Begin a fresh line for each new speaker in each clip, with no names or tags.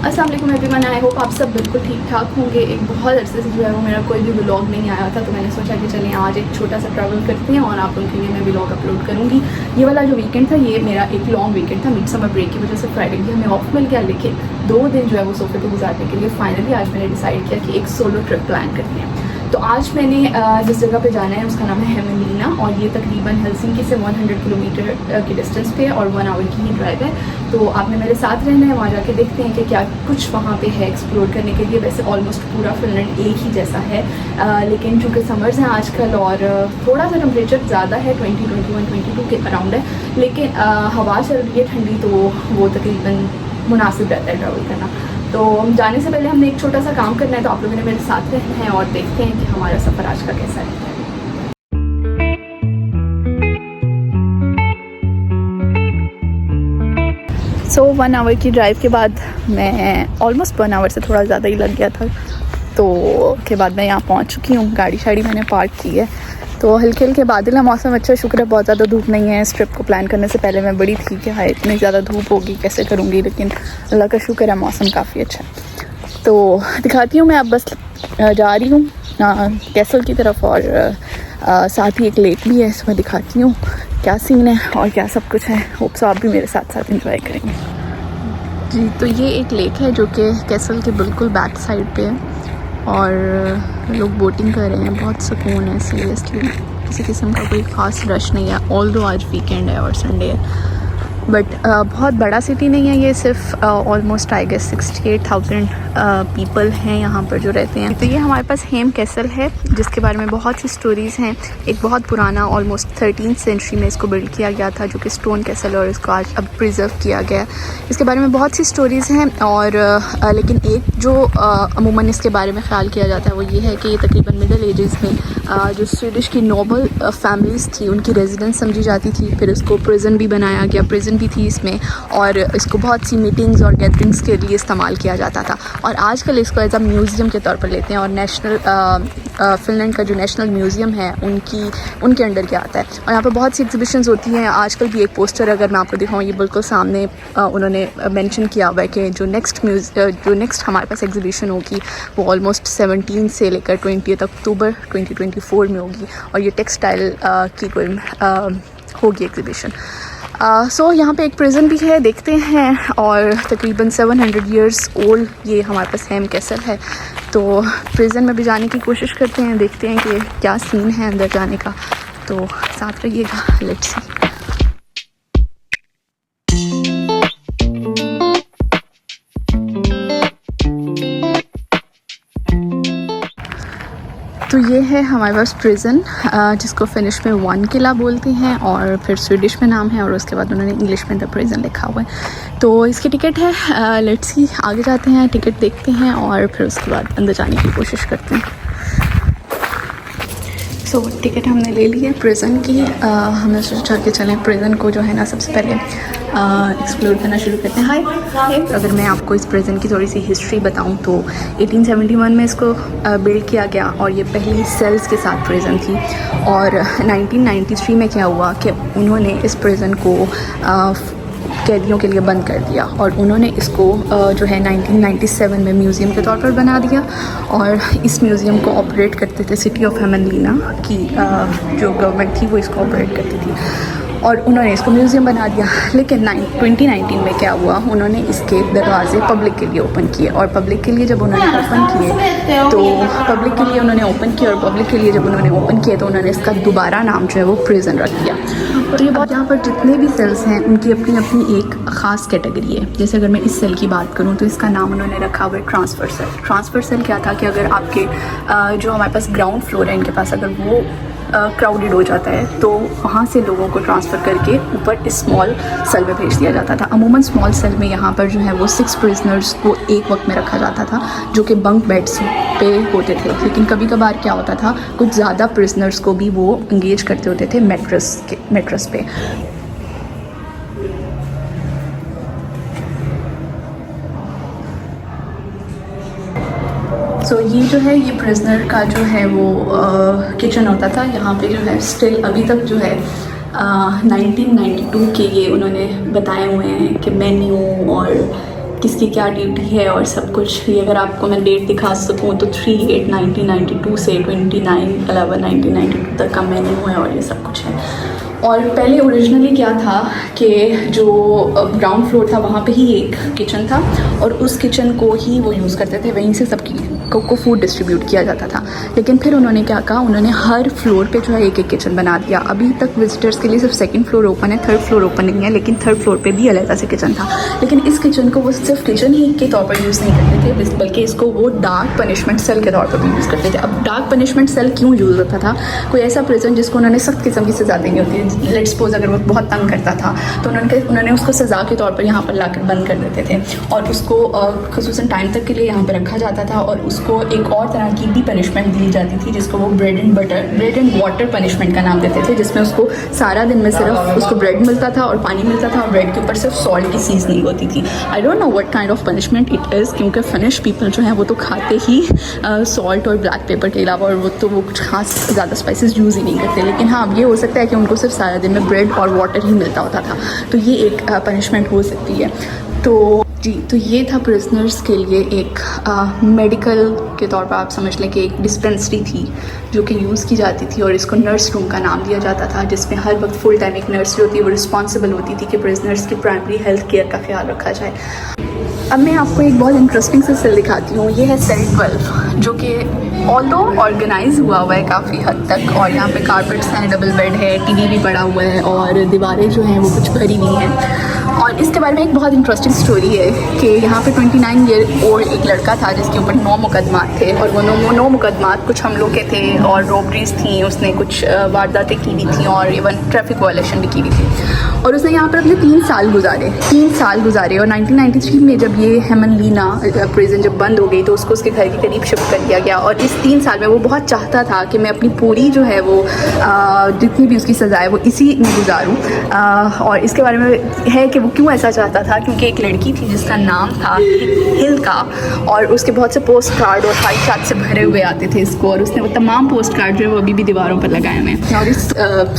अस्सलाम वालेकुम everyone, I hope आप सब बिल्कुल ठीक ठाक होंगे। एक बहुत अरसे से जो है वो मेरा कोई भी व्लॉग नहीं आया था, तो मैंने सोचा कि चलें आज एक छोटा सा ट्रैवल करते हैं और आप उनके लिए मैं व्लॉग अपलोड करूँगी। ये वाला जो वीकेंड था ये मेरा एक लॉन्ग वीकेंड था, मिड समर ब्रेक की वजह से फ्राइडे भी हमें ऑफ मिल गया, लेकिन 2 दिन जो है वो सोफे पे गुजारने के लिए फाइनली आज मैंने डिसाइड किया कि एक सोलो ट्रिप प्लान करते हैं। तो आज मैंने जिस जगह पे जाना है उसका नाम है हेमेलिना और ये तकरीबन हेलसिंकी से 100 किलोमीटर की डिस्टेंस पे और 1 आवर की ही ड्राइव है। तो आपने मेरे साथ रहना है, वहाँ जाके देखते हैं कि क्या कुछ वहाँ पे है एक्सप्लोर करने के लिए। वैसे ऑलमोस्ट पूरा फिनलैंड एक ही जैसा है, लेकिन चूँकि समर्स हैं आजकल और थोड़ा सा टेम्परेचर ज़्यादा है, 20, 21, 22 के अराउंड है, लेकिन हवा चल रही है ठंडी, तो वो तकरीबन मुनासिब रहता है ट्रैवल करना। तो जाने से पहले हमने एक छोटा सा काम करना है, तो आप लोगों ने मेरे साथ रहना है और देखते हैं कि हमारा सफ़र आज का कैसा है। सो 1 आवर की ड्राइव के बाद मैं ऑलमोस्ट 1 आवर से थोड़ा ज़्यादा ही लग गया था, तो के बाद मैं यहाँ पहुँच चुकी हूँ। गाड़ी शाड़ी मैंने पार्क की है, तो हल्के हल्के बादल है, मौसम अच्छा, शुक्र है बहुत ज़्यादा धूप नहीं है। इस ट्रिप को प्लान करने से पहले मैं बड़ी थी कि हाँ इतनी ज़्यादा धूप होगी कैसे करूँगी, लेकिन अल्लाह का शुक्र है मौसम काफ़ी अच्छा है। तो दिखाती हूँ मैं, अब बस जा रही हूँ कैसल की तरफ और साथ ही एक लेक भी है, इसमें दिखाती हूँ क्या सीन है और क्या सब कुछ है। होप सो आप भी मेरे साथ साथ एंजॉय करेंगे जी। तो ये एक लेक है जो कि कैसल के बिल्कुल बैक साइड पे है और लोग बोटिंग कर रहे हैं, बहुत सुकून है। सीरियसली किसी किस्म का कोई ख़ास रश नहीं है, ऑल्दो आज वीकेंड है और संडे है, बट बहुत बड़ा सिटी नहीं है ये, सिर्फ ऑलमोस्ट आई गेस 68,000 पीपल हैं यहाँ पर जो रहते हैं। तो ये हमारे पास हेम कैसल है जिसके बारे में बहुत सी स्टोरीज़ हैं। एक बहुत पुराना ऑलमोस्ट 13th सेंचुरी में इसको बिल्ड किया गया था, जो कि स्टोन कैसल है और इसको आज अब प्रिजर्व किया गया है। इसके बारे में बहुत सी स्टोरीज़ हैं और लेकिन एक जो अमूमन इसके बारे में ख्याल किया जाता है वो ये है कि ये तकरीबन मिडल एजेस में जो स्वीडिश की नोबल फैमिलीज़ थी उनकी रेजिडेंस समझी जाती थी। फिर इसको प्रिजन भी बनाया गया, प्रिजन भी थी इसमें, और इसको बहुत सी मीटिंग्स और गैदरिंग्स के लिए इस्तेमाल किया जाता था। और आजकल इसको एज अ म्यूज़ियम के तौर पर लेते हैं और नेशनल फिनलैंड का जो नेशनल म्यूज़ियम है उनके अंडर क्या आता है। और यहाँ पर बहुत सी एग्जीबिशंस होती हैं। आजकल भी एक पोस्टर अगर मैं आपको दिखाऊँ, ये बिल्कुल सामने उन्होंने मेंशन किया हुआ है कि जो नेक्स्ट हमारे पास एग्जीबिशन होगी वो ऑलमोस्ट 17 से लेकर 20 अक्टूबर 2024 में होगी और ये टेक्सटाइल की कोई होगी एग्जीबिशन। सो यहाँ पे एक प्रिजन भी है, देखते हैं, और तकरीबन 700 इयर्स ओल्ड ये हमारे पास हेम कैसल है। तो प्रिजन में भी जाने की कोशिश करते हैं, देखते हैं कि क्या सीन है अंदर जाने का, तो साथ रहिएगा। Let's see. तो ये है हमारे पास प्रिजन, जिसको फिनिश में 1 किला बोलते हैं और फिर स्वीडिश में नाम है और उसके बाद उन्होंने इंग्लिश में द प्रिजन लिखा हुआ है। तो इसकी टिकट है, लेट्स सी, आगे जाते हैं, टिकट देखते हैं और फिर उसके बाद अंदर जाने की कोशिश करते हैं। सो टिकट हमने ले ली है प्रिजन की। हमने सोचा कि चलें प्रिजन को जो है ना सबसे पहले एक्सप्लोर करना शुरू करते हैं। हाय, अगर मैं आपको इस प्रिजन की थोड़ी सी हिस्ट्री बताऊं तो 1871 में इसको बिल्ड किया गया और ये पहली सेल्स के साथ प्रिजन थी। और 1993 में क्या हुआ कि उन्होंने इस प्रिजन को कैदियों के लिए बंद कर दिया और उन्होंने इसको जो है 1997 में म्यूज़ियम के तौर पर बना दिया। और इस म्यूज़ियम को ऑपरेट करते थे सिटी ऑफ हेमेलिना की जो गवर्नमेंट थी, वो इसको ऑपरेट करती थी और उन्होंने इसको म्यूज़ियम बना दिया। लेकिन 2019 में क्या हुआ, उन्होंने इसके दरवाजे पब्लिक के लिए ओपन किए और पब्लिक के लिए जब उन्होंने ओपन किए तो पब्लिक के लिए उन्होंने ओपन किया और पब्लिक के लिए जब उन्होंने ओपन किए तो उन्होंने इसका दोबारा नाम जो है वो प्रिजन रख दिया। तो ये बात, यहाँ पर जितने भी सेल्स हैं उनकी अपनी अपनी एक ख़ास कैटेगरी है। जैसे अगर मैं इस सेल की बात करूँ तो इसका नाम उन्होंने रखा हुआ है ट्रांसफ़र सेल। ट्रांसफ़र सेल क्या था कि अगर आपके जो हमारे पास ग्राउंड फ्लोर है इनके पास, अगर वो क्राउडेड हो जाता है तो वहाँ से लोगों को ट्रांसफ़र करके ऊपर इस स्मॉल सेल में भेज दिया जाता था। अमूमन स्मॉल सेल में यहाँ पर जो है वो 6 प्रिजनर्स को एक वक्त में रखा जाता था जो कि बंक बेड्स पे होते थे। लेकिन कभी कभार क्या होता था, कुछ ज़्यादा प्रिजनर्स को भी वो इंगेज करते होते थे मैट्रेस पे। सो ये जो है ये प्रिजनर का जो है वो किचन होता था। यहाँ पे जो है स्टिल अभी तक जो है 1992 के ये उन्होंने बताए हुए हैं कि मेन्यू और किसकी क्या ड्यूटी है और सब कुछ। ये अगर आपको मैं डेट दिखा सकूँ तो 3/8/1992 से 29/11/1992 तक का मेन्यू है और ये सब कुछ है। और पहले ओरिजिनली क्या था कि जो ग्राउंड फ्लोर था वहाँ पे ही एक किचन था और उस किचन को ही वो यूज़ करते थे, वहीं से सबकी को फूड डिस्ट्रीब्यूट किया जाता था। लेकिन फिर उन्होंने क्या कहा, उन्होंने हर फ्लोर पे जो है एक एक किचन बना दिया। अभी तक विजिटर्स के लिए सिर्फ सेकंड फ्लोर ओपन है, थर्ड फ्लोर ओपन नहीं है, लेकिन थर्ड फ्लोर पे भी अलग से किचन था। लेकिन इस किचन को वो सिर्फ किचन ही के तौर पर यूज़ नहीं करते थे, बल्कि इसको वो डार्क पनिशमेंट सेल के तौर पर भी यूज़ करते थे। अब डार्क पनिशमेंट सेल क्यों यूज़ होता था? कोई ऐसा प्रिजन जिसको उन्होंने सख्त किस्म की सज़ा देनी होती है, लेट्स सपोज अगर वो बहुत तंग करता था तो उन्होंने उसको सज़ा के तौर पर यहाँ पर लाकर बंद कर देते थे और उसको ख़ुसूसन टाइम तक के लिए यहाँ पर रखा जाता था। और उसको एक और तरह की भी पनिशमेंट दी जाती थी जिसको वो ब्रेड एंड वाटर पनिशमेंट का नाम देते थे, जिसमें उसको सारा दिन में सिर्फ उसको ब्रेड मिलता था और पानी मिलता था और ब्रेड के ऊपर सिर्फ सॉल्ट की सीजनिंग होती थी। I don't know what kind of punishment it is, क्योंकि फिनिश पीपल जो हैं वो तो खाते ही सॉल्ट और ब्लैक पेपर के अलावा, और वो तो वो कुछ खास ज़्यादा स्पाइसेस यूज़ ही नहीं करते। लेकिन हाँ, ये हो सकता है कि उनको सिर्फ सारा दिन में ब्रेड और वाटर ही मिलता होता था, तो ये एक पनिशमेंट हो सकती है। तो ये था प्रिजनर्स के लिए एक मेडिकल के तौर पर आप समझ लें कि एक डिस्पेंसरी थी जो कि यूज़ की जाती थी और इसको नर्स रूम का नाम दिया जाता था, जिसमें हर वक्त फुल टाइम एक नर्स जो होती है वो रिस्पॉन्सिबल होती थी कि प्रिजनर्स की प्राइमरी हेल्थ केयर का ख्याल रखा जाए। अब मैं आपको एक बहुत इंटरेस्टिंग से सेल दिखाती हूँ। ये है सेल 12, जो कि ऑल्दो ऑर्गेनाइज हुआ है काफ़ी हद तक, और यहाँ पे कारपेट्स हैं, डबल बेड है, टीवी भी पड़ा हुआ है और दीवारें जो हैं वो कुछ भरी हुई हैं। और इसके बारे में एक बहुत इंटरेस्टिंग स्टोरी है कि यहाँ पे 29 ईयर ओल्ड एक लड़का था जिसके ऊपर 9 मुकदमात थे और वो 9 मुकदमात कुछ हमलों के थे और रॉबरीज थी, उसने कुछ वारदातें की हुई थी और इवन ट्रैफिक वायलेशन भी की हुई थी। और उसने यहाँ पर अपने 3 साल गुजारे और 1993 में जब ये हेमनलीना प्रिजन जब बंद हो गई तो उसको उसके घर के करीब शिफ्ट कर दिया गया। और इस 3 साल में वो बहुत चाहता था कि मैं अपनी पूरी जो है वो जितनी भी उसकी सज़ा है वो इसी में गुजारूँ। और इसके बारे में है कि वो क्यों ऐसा चाहता था, क्योंकि एक लड़की थी जिसका नाम था हिल का और उसके बहुत से पोस्ट कार्ड और ख्वाहिशात से भरे हुए आते थे इसको, और उसने वो तमाम पोस्ट कार्ड जो है वो अभी भी दीवारों पर लगाए हुए हैं। और इस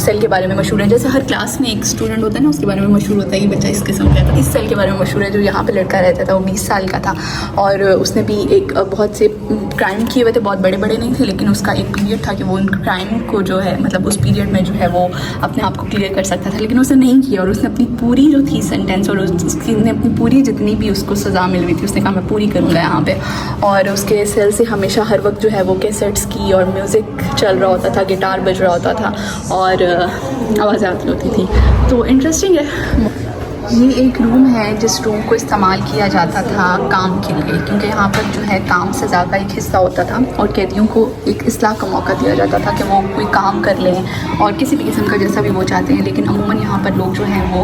सेल के बारे में मशहूर है, जैसे हर क्लास में एक स्टूडेंट होता है ना, उसके बारे में मशहूर होता है ये बच्चा इस किस्म का। तो इस सेल के बारे में मशहूर है जो यहाँ पे लड़का रहता था, वो 20 साल का था और उसने भी एक बहुत से क्राइम किए हुए थे, बहुत बड़े बड़े नहीं थे, लेकिन उसका एक पीरियड था कि वो उन क्राइम को जो है मतलब उस पीरियड में जो है वो अपने आप को क्लियर कर सकता था, लेकिन उसने नहीं किया और उसने अपनी पूरी जो थी सेंटेंस और उसने अपनी पूरी जितनी भी उसको सज़ा मिल रही थी उसने कहा मैं पूरी करूँगा यहाँ पे। और उसके सेल से हमेशा हर वक्त जो है वो कैसेट्स की और म्यूज़िक चल रहा होता था, गिटार बज रहा होता था और आवाज़ें आती होती थी। तो इंटरेस्टिंग है। ये एक रूम है जिस रूम को इस्तेमाल किया जाता था काम के लिए, क्योंकि यहाँ पर जो है काम सज़ा का एक हिस्सा होता था और कैदियों को एक इस्लाह का मौका दिया जाता था कि वो कोई काम कर लें और किसी भी किस्म का जैसा भी वो चाहते हैं। लेकिन अमूमन यहाँ पर लोग जो हैं वो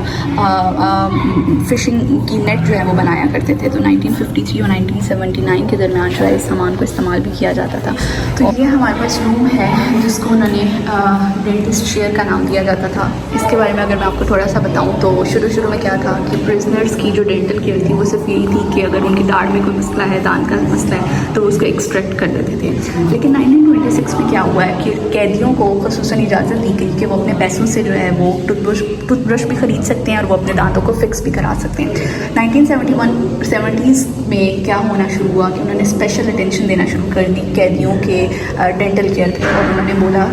फ़िशिंग की नेट जो है वो बनाया करते थे। तो 1953 और 1979 के दरमियान जो है इस सामान को इस्तेमाल भी किया जाता था। तो ये हमारे पास रूम है जिसको उन्होंने डेंटिस्ट चेयर का नाम दिया जाता था। इसके बारे में अगर मैं आपको थोड़ा सा बताऊँ तो शुरू में क्या था कि प्रिजनर्स की जो डेंटल केयर थी वो सिर्फ यही थी कि अगर उनकी दाढ़ में कोई मसला है, दांत का मसला है, तो उसको एक्सट्रैक्ट कर देते थे। लेकिन 1926 में क्या हुआ है कि कैदियों को ख़ुसूसन इजाज़त दी गई कि वो अपने पैसों से जो है वो टूथब्रश भी ख़रीद सकते हैं और वो अपने दांतों को फिक्स भी करा सकते हैं। 1970s में क्या होना शुरू हुआ कि उन्होंने स्पेशल अटेंशन देना शुरू कर दी कैदियों के डेंटल केयर पे और उन्होंने बोला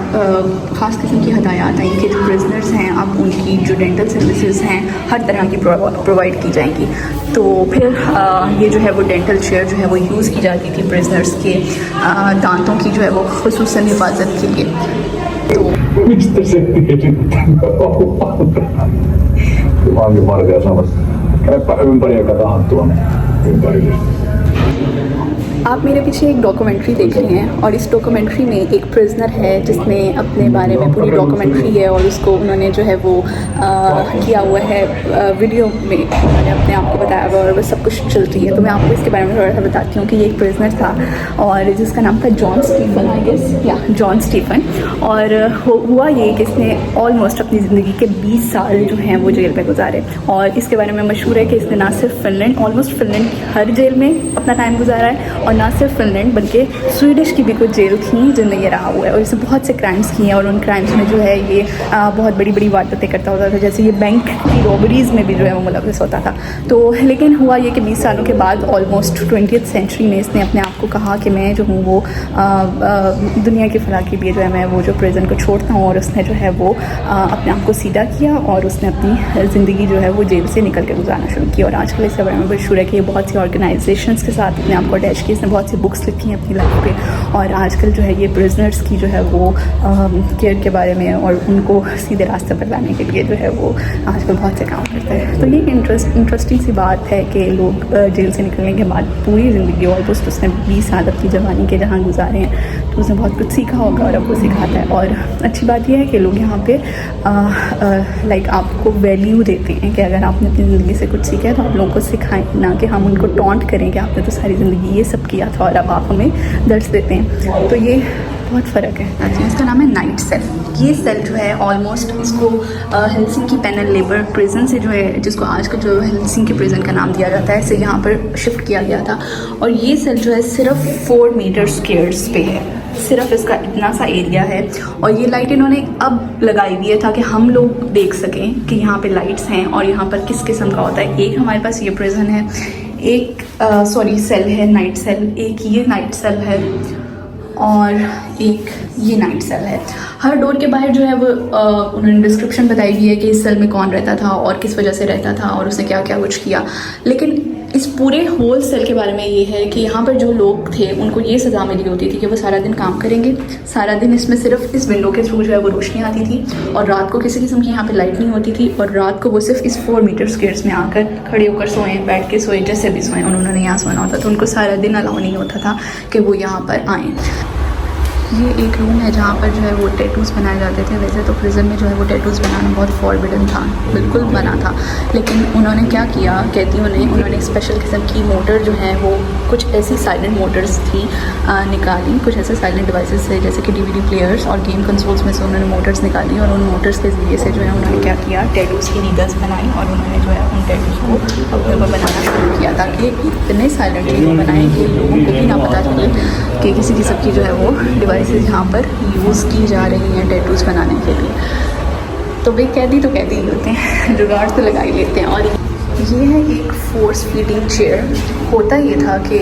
ख़ास किस्म की हदायत आई कि जो प्रिजनर्स हैं अब उनकी जो डेंटल सर्विसेज हैं हर तरह की प्रोवाइड की जाएंगी। तो फिर ये जो है वो डेंटल चेयर जो है वो यूज़ की जाती थी प्रिजनर्स के दांतों की जो है वो खुसूसन हिफाजत के लिए। तो आप मेरे पीछे एक डॉक्यूमेंट्री देख रही हैं और इस डॉक्यूमेंट्री में एक प्रिजनर है जिसने अपने बारे में पूरी डॉक्यूमेंट्री है और उसको उन्होंने जो है वो किया हुआ है वीडियो में उन्होंने अपने आप को बताया हुआ और वो सब कुछ चलती है। तो मैं आपको इसके बारे में थोड़ा सा बताती हूँ कि ये एक प्रिजनर था और जिसका नाम था जॉन स्टीफन, आई गेस या जॉन स्टीफन। और हुआ ये कि इसने ऑलमोस्ट अपनी ज़िंदगी के 20 साल जो हैं वो जेल में गुजारे और इसके बारे में मशहूर है कि इसने ना सिर्फ फिनलैंड, ऑलमोस्ट फिनलैंड हर जेल में अपना टाइम गुजारा है और और ना सिर्फ फिनलैंड बल्कि स्वीडिश की भी कुछ जेल थी जिनमें ये रहा हुआ है, और इसने बहुत से क्राइम्स किए हैं, और उन क्राइम्स में जो है ये बहुत बड़ी बड़ी वारदातें करता होता था, जैसे ये बैंक की रॉबरीज़ में भी जो है वो मुलविस होता था। तो लेकिन हुआ ये कि 20 सालों के बाद ऑलमोस्ट 20th सेंचुरी में इसने अपने आप को कहा कि मैं जो हूँ वो दुनिया की फलाह के लिए जो है मैं वो जो प्रिजन को छोड़ता हूँ, और उसने जो है वो अपने आप को सीधा किया और उसने अपनी ज़िंदगी जो है वो जेल से निकल के गुजारना शुरू किया। और आजकल इसके बारे में मशहूर है कि ये बहुत सी ऑर्गेनाइजेशंस के साथ अपने आप को अटैच की, इसने बहुत सी बुक्स लिखी हैं अपनी लाइफ पे, और आजकल जो है ये प्रिजनर्स की जो है वो केयर के बारे में और उनको सीधे रास्ते पर लाने के लिए जो है वो आजकल बहुत से काम करता है। तो ये इंटरेस्टिंग सी बात है कि लोग जेल से निकलने के बाद पूरी ज़िंदगी ऑलमोस्ट उसने 20 साल अपनी जवानी के जहाँ गुजारे हैं, तो उसने बहुत कुछ सीखा होगा और अब वो सिखाता है। और अच्छी बात यह है कि लोग यहाँ पे लाइक आपको वैल्यू देते हैं कि अगर आपने अपनी ज़िंदगी से कुछ सीखा है तो आप लोगों को सिखाएं, ना कि हम उनको टॉन्ट करें कि आपने तो सारी ज़िंदगी ये सब किया था और अब आप हमें दर्स देते हैं। तो ये बहुत फ़र्क है। अच्छा, इसका नाम है नाइट सेल। ये सेल जो है ऑलमोस्ट इसको हेलसिंकी पेनल लेबर प्रिजन से जो है, जिसको आज का जो हेलसिंकी प्रिजन का नाम दिया जाता है, से यहाँ पर शिफ्ट किया गया था। और ये सेल जो है सिर्फ 4 मीटर स्क्वायर्स पे है, सिर्फ इसका इतना सा एरिया है। और ये लाइट इन्होंने अब लगाई हुई है ताकि हम लोग देख सकें कि यहाँ पे लाइट्स हैं और यहाँ पर किस किस्म का होता है। एक हमारे पास ये प्रिजन है, एक सेल है नाइट सेल, एक ये नाइट सेल है और एक ये नाइट सेल है। हर डोर के बाहर जो है वो उन्होंने डिस्क्रिप्शन बताई हुई है कि इस सेल में कौन रहता था और किस वजह से रहता था और उसने क्या क्या कुछ किया। लेकिन इस पूरे होल सेल के बारे में ये है कि यहाँ पर जो लोग थे उनको ये सज़ा मिली होती थी कि वो सारा दिन काम करेंगे, सारा दिन इसमें सिर्फ इस विंडो के थ्रू जो है वो रोशनी आती थी, और रात को किसी किस्म की यहाँ पे लाइट नहीं होती थी, और रात को वो सिर्फ इस 4 मीटर स्क्वायर्स में आकर खड़े होकर सोएं, बैठ के सोएं, जैसे भी सोएं, उन्होंने यहाँ सोना होता था। उनको सारा दिन अलाउ नहीं होता था कि वो यहाँ पर आएँ। ये एक रूम है जहाँ पर जो है वो टैटूज़ बनाए जाते थे। वैसे तो प्रिजन में जो है वो टैटूज़ बनाना बहुत फॉरबिडन था, बिल्कुल मना था, लेकिन उन्होंने क्या किया, कैदियों ने उन्होंने स्पेशल किस्म की मोटर जो है वो कुछ ऐसी साइलेंट मोटर्स थी निकाली, कुछ ऐसे साइलेंट डिवाइसेस थे जैसे कि DVD प्लेयर्स और गेम कंसोल्स में से उन्होंने मोटर्स निकाली, और उन मोटर्स के ज़रिए से जो है उन्होंने क्या किया, टैटूज़ की नीडल्स बनाई और उन्होंने जो है उन टैटूज़ को अपने ऊपर बनाना शुरू किया, ताकि इतने साइलेंटली वो बनाएं कि लोगों को भी ना पता चले कि किसी किस्म की जो है वो डिवाइसेस यहाँ पर यूज़ की जा रही हैं टैटूज़ बनाने के लिए। तो वे कैदी तो कैदी ही होते हैं, जुगाड़ तो लगा ही लेते हैं। और ये है एक फोर्स फीडिंग चेयर। होता ये था कि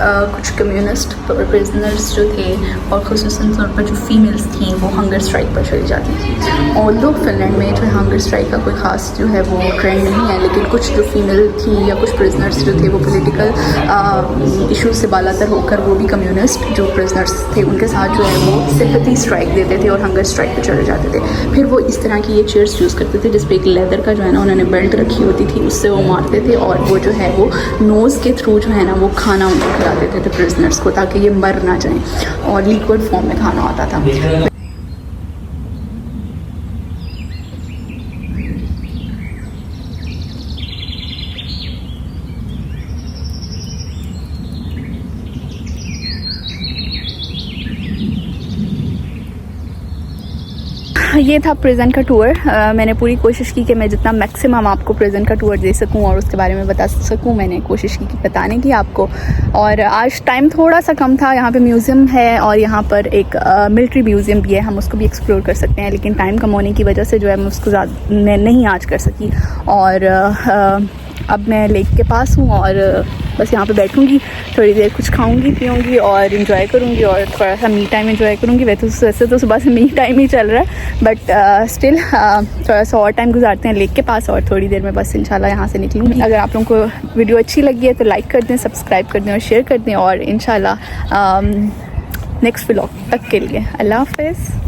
कुछ कम्युनिस्ट प्रिजनर्स जो थे और ख़ुसूसन तौर पर जो फीमेल्स थी वो हंगर स्ट्राइक पर चली जाती थी। ऑल्दो फिनलैंड में जो है हंगर स्ट्राइक का कोई ख़ास जो है वो ट्रेंड नहीं है, लेकिन कुछ जो फीमेल थी या कुछ प्रिजनर्स जो थे वो पॉलिटिकल इशूज़ से बालातर होकर वो भी कम्युनिस्ट जो प्रिजनर्स थे उनके साथ जो है वो सिंपैथी स्ट्राइक देते थे और हंगर स्ट्राइक पर चले जाते थे। फिर वो इस तरह की ये चेयर्स यूज़ करते थे जिस पर एक लेदर का जो है ना उन्होंने बेल्ट रखी होती थी, उससे वो मारते थे, और वो जो है वो नोज़ के थ्रू जो है ना वो खाना उनको खिला देते थे प्रिजनर्स को, ताकि ये मर ना जाएं, और लिक्विड फॉर्म में खाना आता था। ये था प्रिज़न का टूर। मैंने पूरी कोशिश की कि मैं जितना मैक्सिमम आपको प्रिज़न का टूर दे सकूं और उसके बारे में बता सकूं, मैंने कोशिश की कि बताने की आपको। और आज टाइम थोड़ा सा कम था। यहाँ पे म्यूज़ियम है और यहाँ पर एक मिलिट्री म्यूज़ियम भी है, हम उसको भी एक्सप्लोर कर सकते हैं, लेकिन टाइम कम होने की वजह से जो है मैं उसको ज़्यादा नहीं आज कर सकी। और अब मैं लेक के पास हूँ और बस यहाँ पे बैठूँगी, थोड़ी देर कुछ खाऊँगी पीऊँगी और इन्जॉय करूँगी और थोड़ा सा मी टाइम इन्जॉय करूँगी। वैसे तो सुबह से मी टाइम ही चल रहा है, बट स्टिल थोड़ा सा और टाइम गुजारते हैं लेक के पास और थोड़ी देर में बस इंशाल्लाह यहाँ से निकलूँगी। अगर आप लोगों को वीडियो अच्छी लगी है तो लाइक कर दें, सब्सक्राइब कर दें और शेयर कर दें, और इंशाल्लाह नेक्स्ट व्लॉग तक के लिए अल्लाह हाफ़िज़।